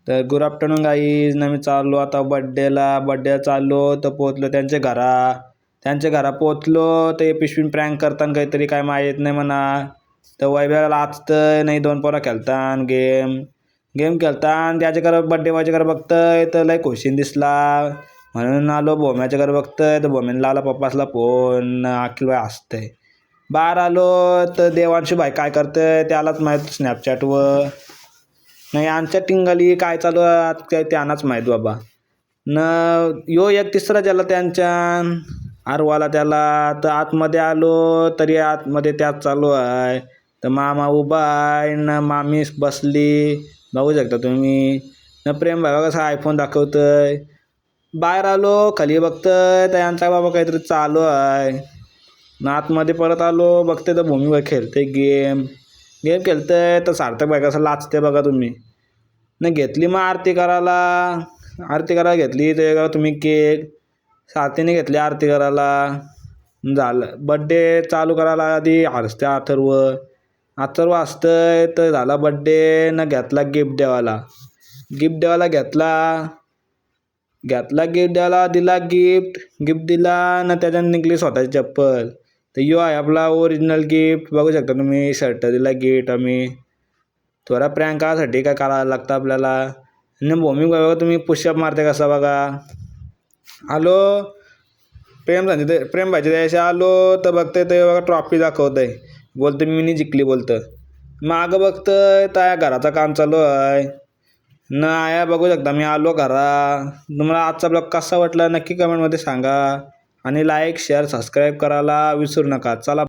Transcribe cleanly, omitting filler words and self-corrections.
तर good afternoon guys. ना मी चाललो आता बड्डेला चाललो तर पोचलो त्यांच्या घरा पोचलो तर पिशवीन प्रँक करताना काहीतरी काय माहीत नाही म्हणा. तर वैभ्याला लाचतंय नाही, दोन पोरं खेळतान गेम खेळतान. त्याच्या घर बड्डे व्हायच्या घर बघतंय तर लय खुशीन दिसला, म्हणून आलो भोम्याच्या घर बघतंय. तर भोम्याने लावला पप्पासला फोन. अखिल भाई हसतंय. बाहेर आलो तर देवांशू भाई काय करतंय त्यालाच माहीत स्नॅपचॅटवर. नाही आमच्या टिंगाली काय चालू आहे काय त्यांनाच माहीत बाबा. न यो एक तिसरा ज्याला त्यांच्या आरवाला त्याला. तर आतमध्ये आलो तरी आतमध्ये त्याच चालू आहे. तर मामा उभा आहे न मामी बसली, बघू शकता तुम्ही. न प्रेम भाई कसा आयफोन दाखवतंय. बाहेर आलो खाली बघतंय तर यांचा बाबा काहीतरी चालू आहे. न आतमध्ये परत आलो बघते तर भूमीवर खेळते गेम खेळतंय. तर सार्थक भाई कसं लाचते बघा तुम्ही. न घेतली मग आरती करायला घेतली तर तुम्ही केक. साथीने घेतली आरती करायला. झालं बड्डे चालू करायला आधी हसते अथर्व हसतंय. तर झाला बड्डे. न घेतला गिफ्ट देवाला घेतला दिला गिफ्ट दिला. न त्याच्यात निघली स्वतःची चप्पल. तर यो आहे आपला ओरिजिनल गिफ्ट, बघू शकता तुम्ही. शर्ट दिला गिफ्ट आम्ही. थोडा प्रँक करायसाठी काय करायला लागतं आपल्याला. न भूमी बघा तुम्ही पुशअप मारते कसा बघा. आलो प्रेम भाईच्या द्यायचे आलो तर बघते ते बघा ट्रॉफी दाखवतंय. बोलतं मी नाही जिंकली बोलतं. मागं बघतंय तर या घराचं काम चालू आहे. न आया बघू शकता मी आलो घरा. तुम्हाला आजचा ब्लॉग कसा वाटला नक्की कमेंटमध्ये सांगा. आणि लाईक शेअर सबस्क्राईब करायला विसरू नका. चला.